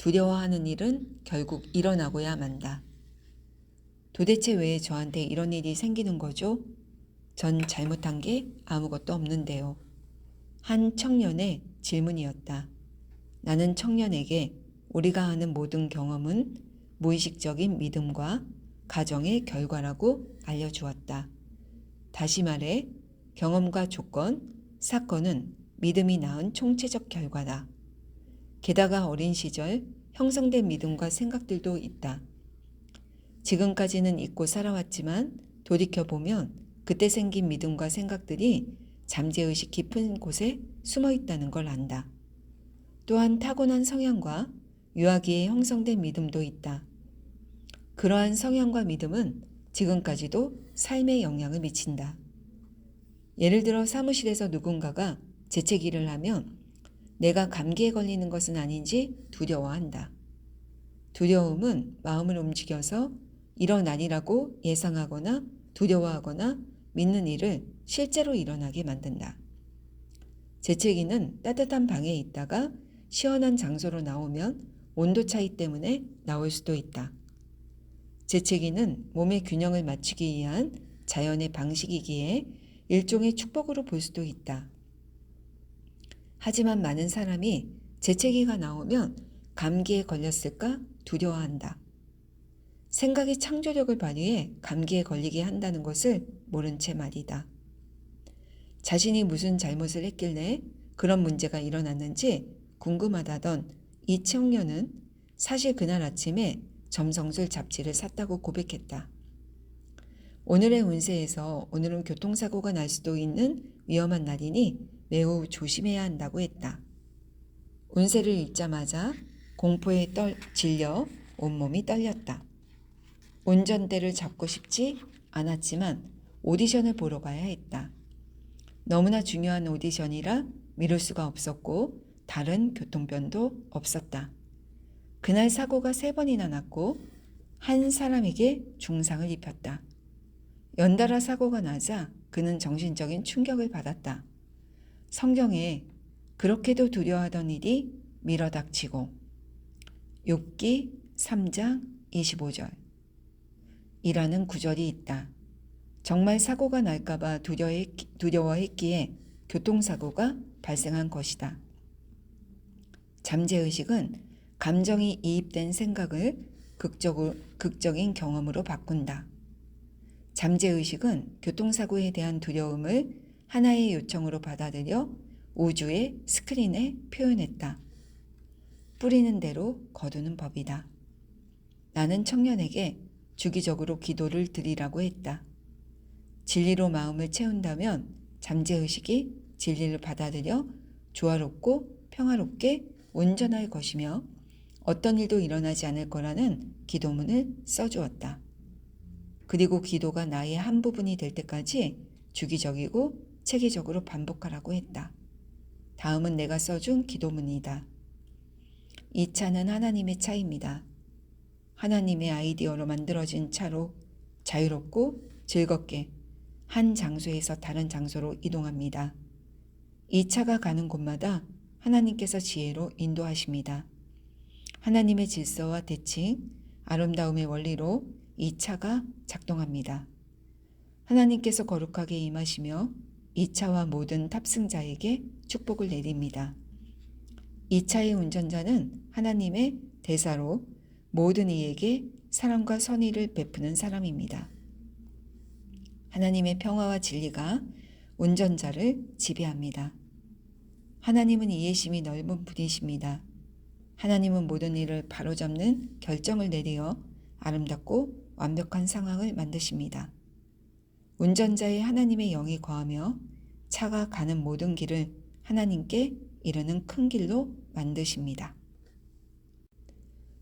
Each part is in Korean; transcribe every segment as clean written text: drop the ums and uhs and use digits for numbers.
두려워하는 일은 결국 일어나고야 만다. 도대체 왜 저한테 이런 일이 생기는 거죠? 전 잘못한 게 아무것도 없는데요. 한 청년의 질문이었다. 나는 청년에게 우리가 하는 모든 경험은 무의식적인 믿음과 가정의 결과라고 알려주었다. 다시 말해, 경험과 조건, 사건은 믿음이 낳은 총체적 결과다. 게다가 어린 시절 형성된 믿음과 생각들도 있다. 지금까지는 잊고 살아왔지만 돌이켜보면 그때 생긴 믿음과 생각들이 잠재의식 깊은 곳에 숨어 있다는 걸 안다. 또한 타고난 성향과 유아기에 형성된 믿음도 있다. 그러한 성향과 믿음은 지금까지도 삶에 영향을 미친다. 예를 들어 사무실에서 누군가가 재채기를 하면 내가 감기에 걸리는 것은 아닌지 두려워한다. 두려움은 마음을 움직여서 일어나리라고 예상하거나 두려워하거나 믿는 일을 실제로 일어나게 만든다. 재채기는 따뜻한 방에 있다가 시원한 장소로 나오면 온도 차이 때문에 나올 수도 있다. 재채기는 몸의 균형을 맞추기 위한 자연의 방식이기에 일종의 축복으로 볼 수도 있다. 하지만 많은 사람이 재채기가 나오면 감기에 걸렸을까 두려워한다. 생각이 창조력을 발휘해 감기에 걸리게 한다는 것을 모른 채 말이다. 자신이 무슨 잘못을 했길래 그런 문제가 일어났는지 궁금하다던 이 청년은 사실 그날 아침에 점성술 잡지를 샀다고 고백했다. 오늘의 운세에서 오늘은 교통사고가 날 수도 있는 위험한 날이니 매우 조심해야 한다고 했다. 운세를 읽자마자 공포에 질려 온몸이 떨렸다. 운전대를 잡고 싶지 않았지만 오디션을 보러 가야 했다. 너무나 중요한 오디션이라 미룰 수가 없었고 다른 교통편도 없었다. 그날 사고가 3번이나 났고 한 사람에게 중상을 입혔다. 연달아 사고가 나자 그는 정신적인 충격을 받았다. 성경에 그렇게도 두려워하던 일이 밀어닥치고 욥기 3장 25절 이라는 구절이 있다. 정말 사고가 날까봐 두려워했기에 교통사고가 발생한 것이다. 잠재의식은 감정이 이입된 생각을 극적인 경험으로 바꾼다. 잠재의식은 교통사고에 대한 두려움을 하나의 요청으로 받아들여 우주의 스크린에 표현했다. 뿌리는 대로 거두는 법이다. 나는 청년에게 주기적으로 기도를 드리라고 했다. 진리로 마음을 채운다면 잠재의식이 진리를 받아들여 조화롭고 평화롭게 온전할 것이며 어떤 일도 일어나지 않을 거라는 기도문을 써주었다. 그리고 기도가 나의 한 부분이 될 때까지 주기적이고 체계적으로 반복하라고 했다. 다음은 내가 써준 기도문이다. 이 차는 하나님의 차입니다. 하나님의 아이디어로 만들어진 차로 자유롭고 즐겁게 한 장소에서 다른 장소로 이동합니다. 이 차가 가는 곳마다 하나님께서 지혜로 인도하십니다. 하나님의 질서와 대칭, 아름다움의 원리로 이 차가 작동합니다. 하나님께서 거룩하게 임하시며 이 차와 모든 탑승자에게 축복을 내립니다. 이 차의 운전자는 하나님의 대사로 모든 이에게 사랑과 선의를 베푸는 사람입니다. 하나님의 평화와 진리가 운전자를 지배합니다. 하나님은 이해심이 넓은 분이십니다. 하나님은 모든 일을 바로잡는 결정을 내리어 아름답고 완벽한 상황을 만드십니다. 운전자의 하나님의 영이 거하며 차가 가는 모든 길을 하나님께 이르는 큰 길로 만드십니다.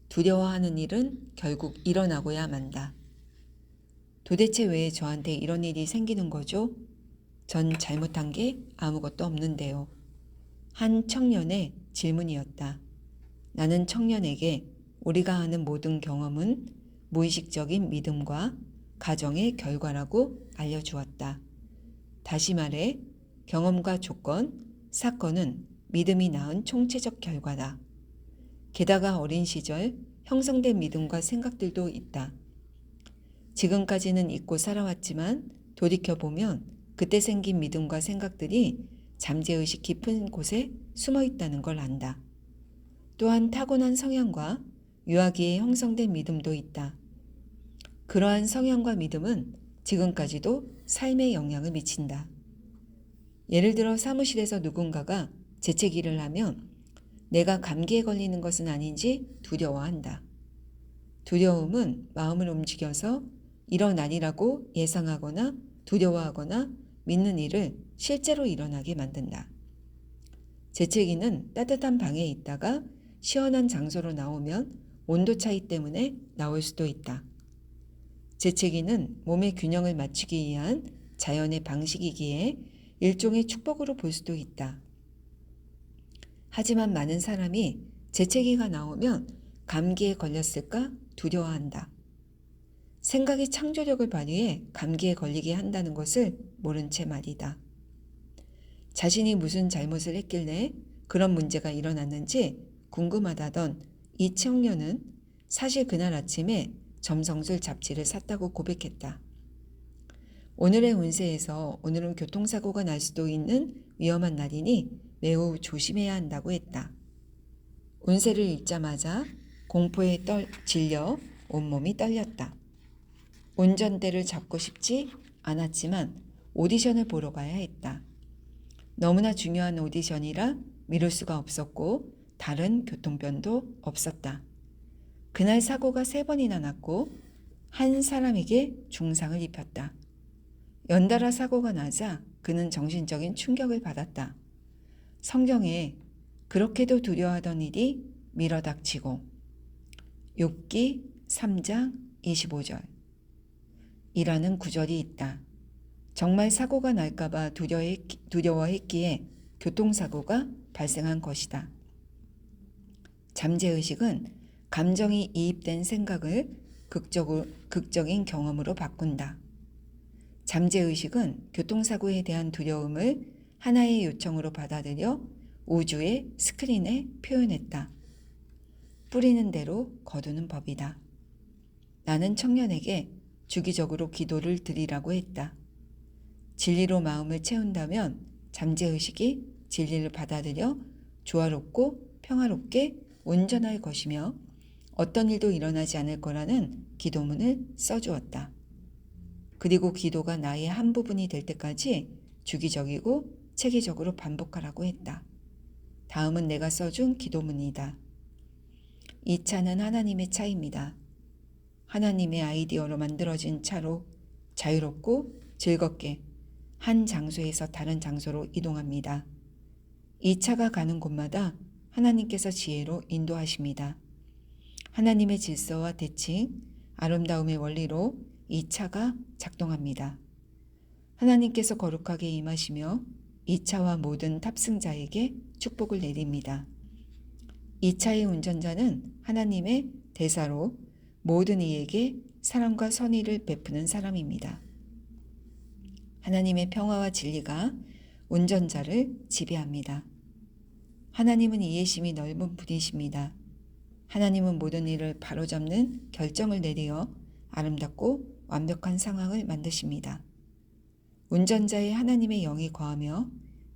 두려워하는 일은 결국 일어나고야 만다. 도대체 왜 저한테 이런 일이 생기는 거죠? 전 잘못한 게 아무것도 없는데요. 한 청년의 질문이었다. 나는 청년에게 우리가 하는 모든 경험은 무의식적인 믿음과 가정의 결과라고 알려주었다. 다시 말해 경험과 조건, 사건은 믿음이 낳은 총체적 결과다. 게다가 어린 시절 형성된 믿음과 생각들도 있다. 지금까지는 잊고 살아왔지만 돌이켜보면 그때 생긴 믿음과 생각들이 잠재의식 깊은 곳에 숨어 있다는 걸 안다. 또한 타고난 성향과 유아기에 형성된 믿음도 있다. 그러한 성향과 믿음은 지금까지도 삶에 영향을 미친다. 예를 들어 사무실에서 누군가가 재채기를 하면 내가 감기에 걸리는 것은 아닌지 두려워한다. 두려움은 마음을 움직여서 일어나리라고 예상하거나 두려워하거나 믿는 일을 실제로 일어나게 만든다. 재채기는 따뜻한 방에 있다가 시원한 장소로 나오면 온도 차이 때문에 나올 수도 있다. 재채기는 몸의 균형을 맞추기 위한 자연의 방식이기에 일종의 축복으로 볼 수도 있다. 하지만 많은 사람이 재채기가 나오면 감기에 걸렸을까 두려워한다. 생각이 창조력을 발휘해 감기에 걸리게 한다는 것을 모른 채 말이다. 자신이 무슨 잘못을 했길래 그런 문제가 일어났는지 궁금하다던 이 청년은 사실 그날 아침에 점성술 잡지를 샀다고 고백했다. 오늘의 운세에서 오늘은 교통사고가 날 수도 있는 위험한 날이니 매우 조심해야 한다고 했다. 운세를 읽자마자 공포에 질려 온몸이 떨렸다. 운전대를 잡고 싶지 않았지만 오디션을 보러 가야 했다. 너무나 중요한 오디션이라 미룰 수가 없었고 다른 교통편도 없었다. 그날 사고가 3번이나 났고 한 사람에게 중상을 입혔다. 연달아 사고가 나자 그는 정신적인 충격을 받았다. 성경에 그렇게도 두려워하던 일이 밀어닥치고 욥기 3장 25절 이라는 구절이 있다. 정말 사고가 날까봐 두려워했기에 교통사고가 발생한 것이다. 잠재의식은 감정이 이입된 생각을 극적인 경험으로 바꾼다. 잠재의식은 교통사고에 대한 두려움을 하나의 요청으로 받아들여 우주의 스크린에 표현했다. 뿌리는 대로 거두는 법이다. 나는 청년에게 주기적으로 기도를 드리라고 했다. 진리로 마음을 채운다면 잠재의식이 진리를 받아들여 조화롭고 평화롭게 온전할 것이며 어떤 일도 일어나지 않을 거라는 기도문을 써주었다. 그리고 기도가 나의 한 부분이 될 때까지 주기적이고 체계적으로 반복하라고 했다. 다음은 내가 써준 기도문이다. 이 차는 하나님의 차입니다. 하나님의 아이디어로 만들어진 차로 자유롭고 즐겁게 한 장소에서 다른 장소로 이동합니다. 이 차가 가는 곳마다 하나님께서 지혜로 인도하십니다. 하나님의 질서와 대칭, 아름다움의 원리로 이 차가 작동합니다. 하나님께서 거룩하게 임하시며 이 차와 모든 탑승자에게 축복을 내립니다. 이 차의 운전자는 하나님의 대사로 모든 이에게 사랑과 선의를 베푸는 사람입니다. 하나님의 평화와 진리가 운전자를 지배합니다. 하나님은 이해심이 넓은 분이십니다. 하나님은 모든 일을 바로잡는 결정을 내리어 아름답고 완벽한 상황을 만드십니다. 운전자의 하나님의 영이 거하며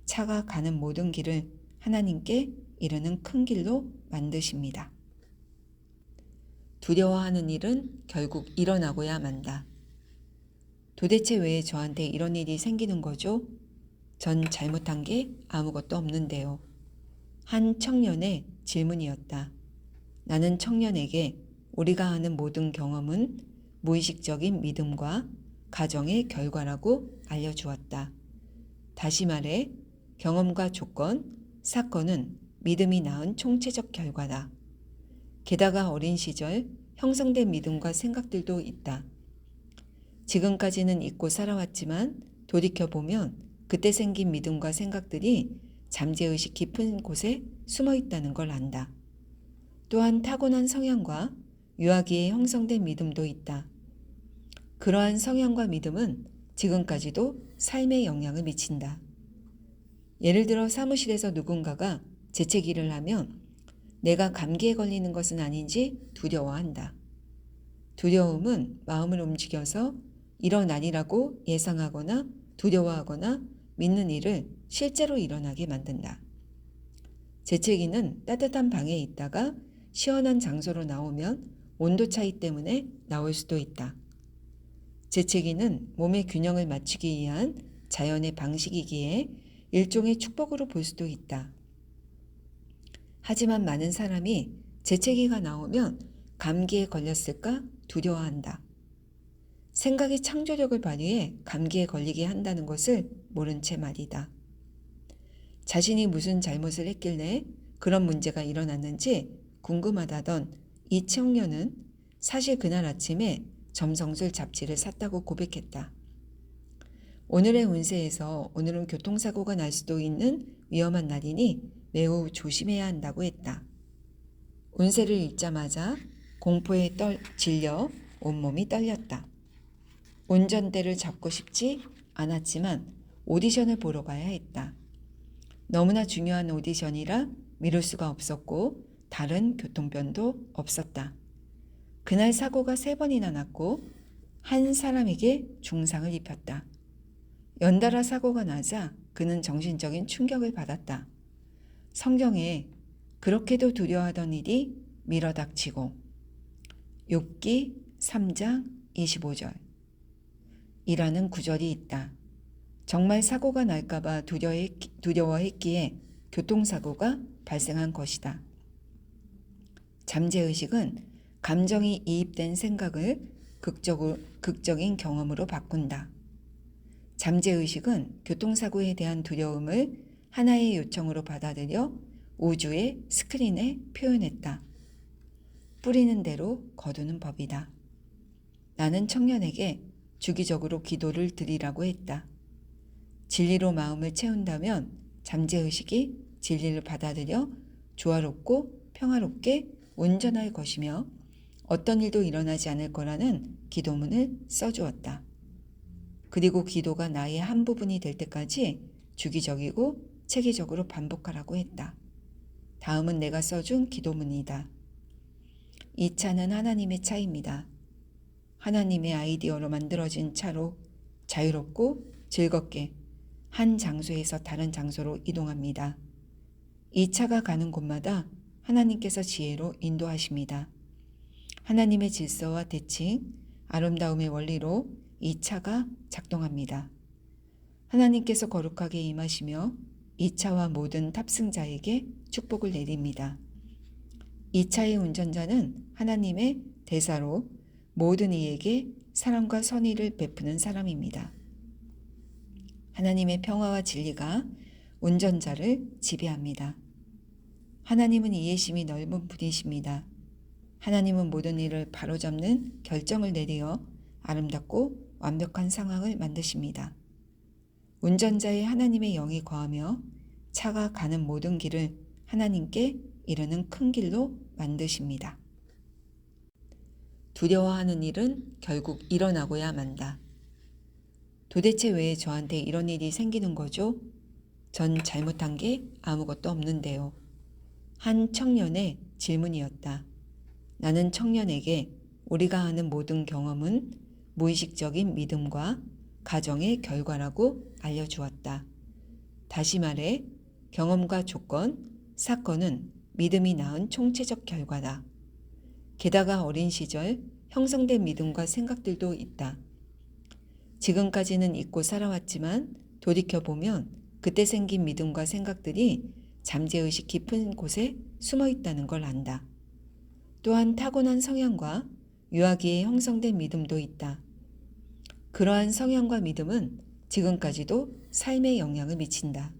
차가 가는 모든 길을 하나님께 이르는 큰 길로 만드십니다. 두려워하는 일은 결국 일어나고야 만다. 도대체 왜 저한테 이런 일이 생기는 거죠? 전 잘못한 게 아무것도 없는데요. 한 청년의 질문이었다. 나는 청년에게 우리가 하는 모든 경험은 무의식적인 믿음과 가정의 결과라고 알려주었다. 다시 말해 경험과 조건, 사건은 믿음이 낳은 총체적 결과다. 게다가 어린 시절 형성된 믿음과 생각들도 있다. 지금까지는 잊고 살아왔지만 돌이켜보면 그때 생긴 믿음과 생각들이 잠재의식 깊은 곳에 숨어 있다는 걸 안다. 또한 타고난 성향과 유아기에 형성된 믿음도 있다. 그러한 성향과 믿음은 지금까지도 삶에 영향을 미친다. 예를 들어 사무실에서 누군가가 재채기를 하면 내가 감기에 걸리는 것은 아닌지 두려워한다. 두려움은 마음을 움직여서 일어나리라고 예상하거나 두려워하거나 믿는 일을 실제로 일어나게 만든다. 재채기는 따뜻한 방에 있다가 시원한 장소로 나오면 온도 차이 때문에 나올 수도 있다. 재채기는 몸의 균형을 맞추기 위한 자연의 방식이기에 일종의 축복으로 볼 수도 있다. 하지만 많은 사람이 재채기가 나오면 감기에 걸렸을까 두려워한다. 생각이 창조력을 발휘해 감기에 걸리게 한다는 것을 모른 채 말이다. 자신이 무슨 잘못을 했길래 그런 문제가 일어났는지 궁금하다던 이 청년은 사실 그날 아침에 점성술 잡지를 샀다고 고백했다. 오늘의 운세에서 오늘은 교통사고가 날 수도 있는 위험한 날이니 매우 조심해야 한다고 했다. 운세를 읽자마자 공포에 질려 온몸이 떨렸다. 운전대를 잡고 싶지 않았지만 오디션을 보러 가야 했다. 너무나 중요한 오디션이라 미룰 수가 없었고 다른 교통편도 없었다. 그날 사고가 3번이나 났고 한 사람에게 중상을 입혔다. 연달아 사고가 나자 그는 정신적인 충격을 받았다. 성경에 그렇게도 두려워하던 일이 밀어닥치고 욥기 3장 25절 이라는 구절이 있다. 정말 사고가 날까봐 두려워했기에 교통사고가 발생한 것이다. 잠재의식은 감정이 이입된 생각을 극적인 경험으로 바꾼다. 잠재의식은 교통사고에 대한 두려움을 하나의 요청으로 받아들여 우주의 스크린에 표현했다. 뿌리는 대로 거두는 법이다. 나는 청년에게 주기적으로 기도를 드리라고 했다. 진리로 마음을 채운다면 잠재의식이 진리를 받아들여 조화롭고 평화롭게 온전할 것이며 어떤 일도 일어나지 않을 거라는 기도문을 써주었다. 그리고 기도가 나의 한 부분이 될 때까지 주기적이고 체계적으로 반복하라고 했다. 다음은 내가 써준 기도문이다. 이 차는 하나님의 차입니다. 하나님의 아이디어로 만들어진 차로 자유롭고 즐겁게 한 장소에서 다른 장소로 이동합니다. 이 차가 가는 곳마다 하나님께서 지혜로 인도하십니다. 하나님의 질서와 대칭, 아름다움의 원리로 이 차가 작동합니다. 하나님께서 거룩하게 임하시며 이 차와 모든 탑승자에게 축복을 내립니다. 이 차의 운전자는 하나님의 대사로 모든 이에게 사랑과 선의를 베푸는 사람입니다. 하나님의 평화와 진리가 운전자를 지배합니다. 하나님은 이해심이 넓은 분이십니다. 하나님은 모든 일을 바로잡는 결정을 내리어 아름답고 완벽한 상황을 만드십니다. 운전자의 하나님의 영이 거하며 차가 가는 모든 길을 하나님께 이르는 큰 길로 만드십니다. 두려워하는 일은 결국 일어나고야 만다. 도대체 왜 저한테 이런 일이 생기는 거죠? 전 잘못한 게 아무것도 없는데요. 한 청년의 질문이었다. 나는 청년에게 우리가 하는 모든 경험은 무의식적인 믿음과 가정의 결과라고 알려주었다. 다시 말해 경험과 조건, 사건은 믿음이 낳은 총체적 결과다. 게다가 어린 시절 형성된 믿음과 생각들도 있다. 지금까지는 잊고 살아왔지만 돌이켜보면 그때 생긴 믿음과 생각들이 잠재의식 깊은 곳에 숨어 있다는 걸 안다. 또한 타고난 성향과 유아기에 형성된 믿음도 있다. 그러한 성향과 믿음은 지금까지도 삶에 영향을 미친다.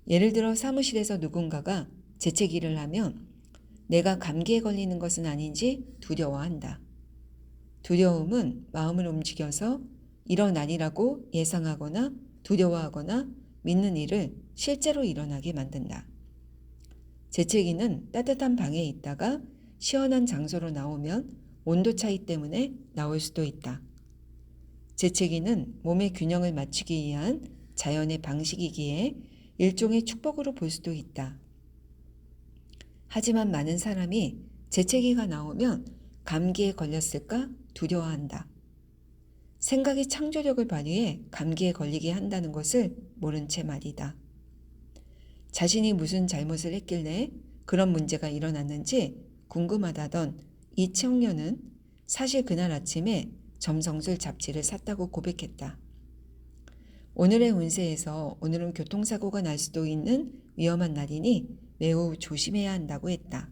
예를 들어 사무실에서 누군가가 재채기를 하면 내가 감기에 걸리는 것은 아닌지 두려워한다. 두려움은 마음을 움직여서 일어나리라고 예상하거나 두려워하거나 믿는 일을 실제로 일어나게 만든다. 재채기는 따뜻한 방에 있다가 시원한 장소로 나오면 온도 차이 때문에 나올 수도 있다. 재채기는 몸의 균형을 맞추기 위한 자연의 방식이기에 일종의 축복으로 볼 수도 있다. 하지만 많은 사람이 재채기가 나오면 감기에 걸렸을까 두려워한다. 생각이 창조력을 발휘해 감기에 걸리게 한다는 것을 모른 채 말이다. 자신이 무슨 잘못을 했길래 그런 문제가 일어났는지 궁금하다던 이 청년은 사실 그날 아침에 점성술 잡지를 샀다고 고백했다. 오늘의 운세에서 오늘은 교통사고가 날 수도 있는 위험한 날이니 매우 조심해야 한다고 했다.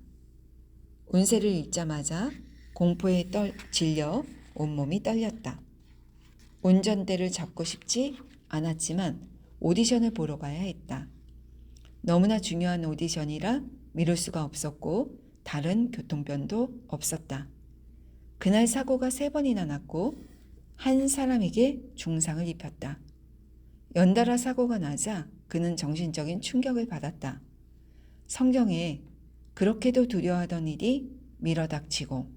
운세를 읽자마자 공포에 질려 온몸이 떨렸다. 운전대를 잡고 싶지 않았지만 오디션을 보러 가야 했다. 너무나 중요한 오디션이라 미룰 수가 없었고 다른 교통편도 없었다. 그날 사고가 3번이나 났고 한 사람에게 중상을 입혔다. 연달아 사고가 나자 그는 정신적인 충격을 받았다. 성경에 그렇게도 두려워하던 일이 밀어닥치고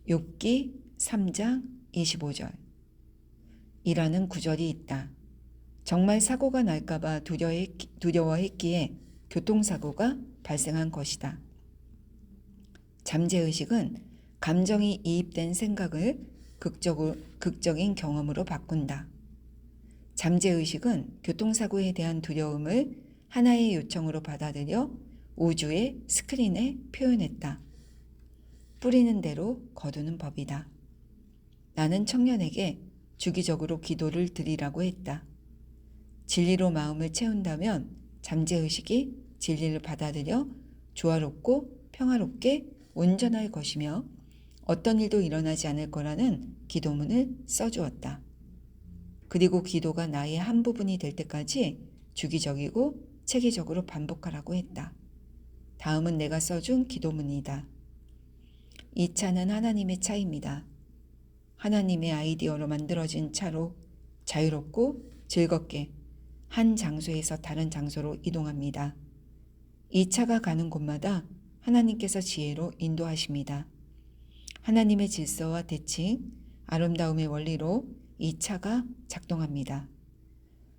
욥기 3장 25절 이라는 구절이 있다. 정말 사고가 날까봐 두려워했기에 교통사고가 발생한 것이다. 잠재의식은 감정이 이입된 생각을 극적인 경험으로 바꾼다. 잠재의식은 교통사고에 대한 두려움을 하나의 요청으로 받아들여 우주의 스크린에 표현했다. 뿌리는 대로 거두는 법이다. 나는 청년에게 주기적으로 기도를 드리라고 했다. 진리로 마음을 채운다면 잠재의식이 진리를 받아들여 조화롭고 평화롭게 온전할 것이며 어떤 일도 일어나지 않을 거라는 기도문을 써주었다. 그리고 기도가 나의 한 부분이 될 때까지 주기적이고 체계적으로 반복하라고 했다. 다음은 내가 써준 기도문이다. 이 차는 하나님의 차입니다. 하나님의 아이디어로 만들어진 차로 자유롭고 즐겁게 한 장소에서 다른 장소로 이동합니다. 이 차가 가는 곳마다 하나님께서 지혜로 인도하십니다. 하나님의 질서와 대칭, 아름다움의 원리로 이 차가 작동합니다.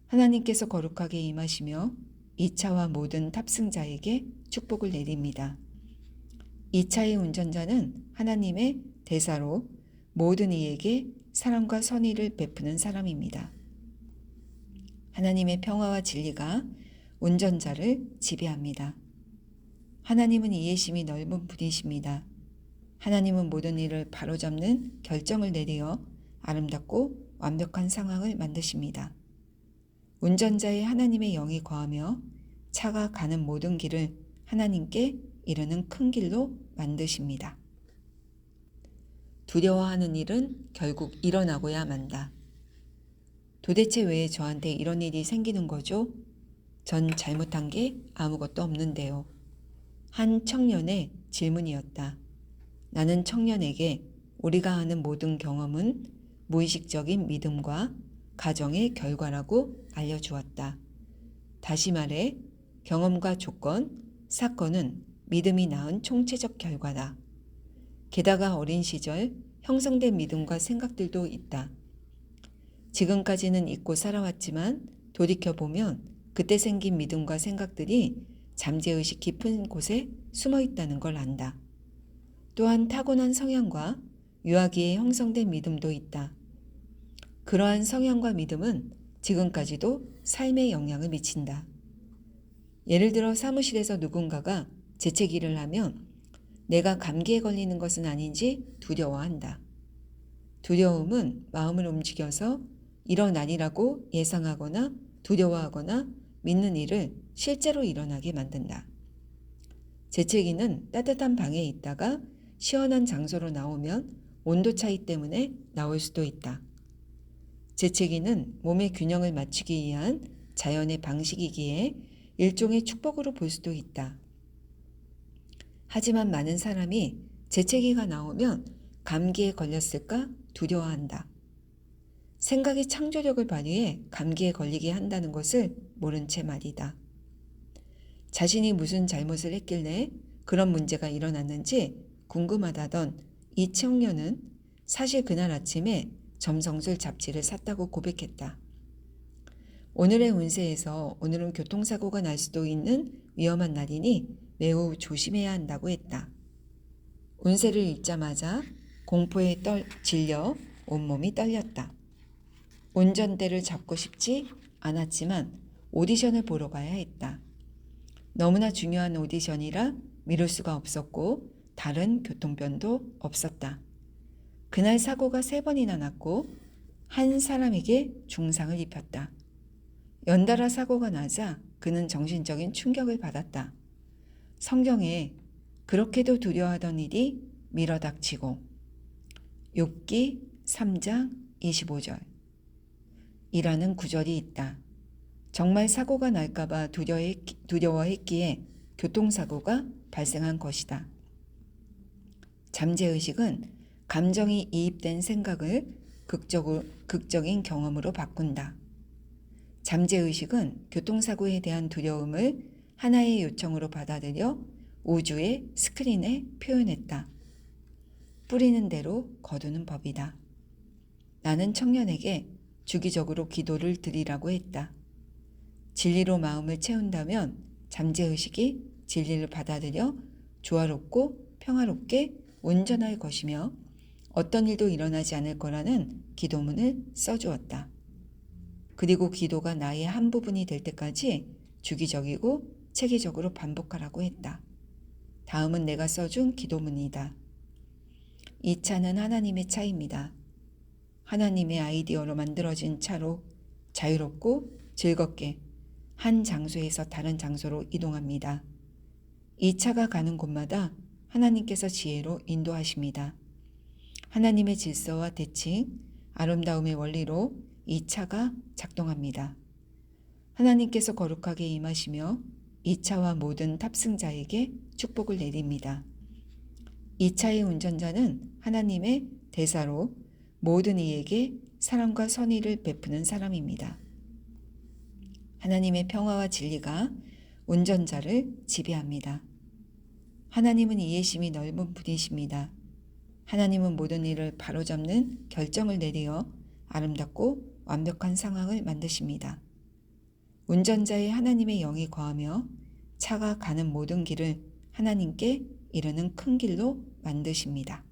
하나님께서 거룩하게 임하시며 이 차와 모든 탑승자에게 축복을 내립니다. 이 차의 운전자는 하나님의 대사로 모든 이에게 사랑과 선의를 베푸는 사람입니다. 하나님의 평화와 진리가 운전자를 지배합니다. 하나님은 이해심이 넓은 분이십니다. 하나님은 모든 일을 바로잡는 결정을 내리어 아름답고 완벽한 상황을 만드십니다. 운전자의 하나님의 영이 거하며 차가 가는 모든 길을 하나님께 이르는 큰 길로 만드십니다. 두려워하는 일은 결국 일어나고야 만다. 도대체 왜 저한테 이런 일이 생기는 거죠? 전 잘못한 게 아무것도 없는데요. 한 청년의 질문이었다. 나는 청년에게 우리가 하는 모든 경험은 무의식적인 믿음과 가정의 결과라고 알려주었다. 다시 말해 경험과 조건, 사건은 믿음이 낳은 총체적 결과다. 게다가 어린 시절 형성된 믿음과 생각들도 있다. 지금까지는 잊고 살아왔지만 돌이켜보면 그때 생긴 믿음과 생각들이 잠재의식 깊은 곳에 숨어 있다는 걸 안다. 또한 타고난 성향과 유아기에 형성된 믿음도 있다. 그러한 성향과 믿음은 지금까지도 삶에 영향을 미친다. 예를 들어 사무실에서 누군가가 재채기를 하면 내가 감기에 걸리는 것은 아닌지 두려워한다. 두려움은 마음을 움직여서 일어나리라고 예상하거나 두려워하거나 믿는 일을 실제로 일어나게 만든다. 재채기는 따뜻한 방에 있다가 시원한 장소로 나오면 온도 차이 때문에 나올 수도 있다. 재채기는 몸의 균형을 맞추기 위한 자연의 방식이기에 일종의 축복으로 볼 수도 있다. 하지만 많은 사람이 재채기가 나오면 감기에 걸렸을까 두려워한다. 생각이 창조력을 발휘해 감기에 걸리게 한다는 것을 모른 채 말이다. 자신이 무슨 잘못을 했길래 그런 문제가 일어났는지 궁금하다던 이 청년은 사실 그날 아침에 점성술 잡지를 샀다고 고백했다. 오늘의 운세에서 오늘은 교통사고가 날 수도 있는 위험한 날이니 매우 조심해야 한다고 했다. 운세를 읽자마자 공포에 질려 온몸이 떨렸다. 운전대를 잡고 싶지 않았지만 오디션을 보러 가야 했다. 너무나 중요한 오디션이라 미룰 수가 없었고 다른 교통편도 없었다. 그날 사고가 3번이나 났고 한 사람에게 중상을 입혔다. 연달아 사고가 나자 그는 정신적인 충격을 받았다. 성경에 그렇게도 두려워하던 일이 밀어닥치고 욥기 3장 25절 이라는 구절이 있다. 정말 사고가 날까봐 두려워했기에 교통사고가 발생한 것이다. 잠재의식은 감정이 이입된 생각을 극적인 경험으로 바꾼다. 잠재의식은 교통사고에 대한 두려움을 하나의 요청으로 받아들여 우주의 스크린에 표현했다. 뿌리는 대로 거두는 법이다. 나는 청년에게 주기적으로 기도를 드리라고 했다. 진리로 마음을 채운다면 잠재의식이 진리를 받아들여 조화롭고 평화롭게 온전할 것이며 어떤 일도 일어나지 않을 거라는 기도문을 써주었다. 그리고 기도가 나의 한 부분이 될 때까지 주기적이고 체계적으로 반복하라고 했다. 다음은 내가 써준 기도문이다. 이 차는 하나님의 차입니다. 하나님의 아이디어로 만들어진 차로 자유롭고 즐겁게 한 장소에서 다른 장소로 이동합니다. 이 차가 가는 곳마다 하나님께서 지혜로 인도하십니다. 하나님의 질서와 대칭, 아름다움의 원리로 이 차가 작동합니다. 하나님께서 거룩하게 임하시며 이 차와 모든 탑승자에게 축복을 내립니다. 이 차의 운전자는 하나님의 대사로 모든 이에게 사랑과 선의를 베푸는 사람입니다. 하나님의 평화와 진리가 운전자를 지배합니다. 하나님은 이해심이 넓은 분이십니다. 하나님은 모든 일을 바로잡는 결정을 내리어 아름답고 완벽한 상황을 만드십니다. 운전자의 하나님의 영이 거하며 차가 가는 모든 길을 하나님께 이르는 큰 길로 만드십니다.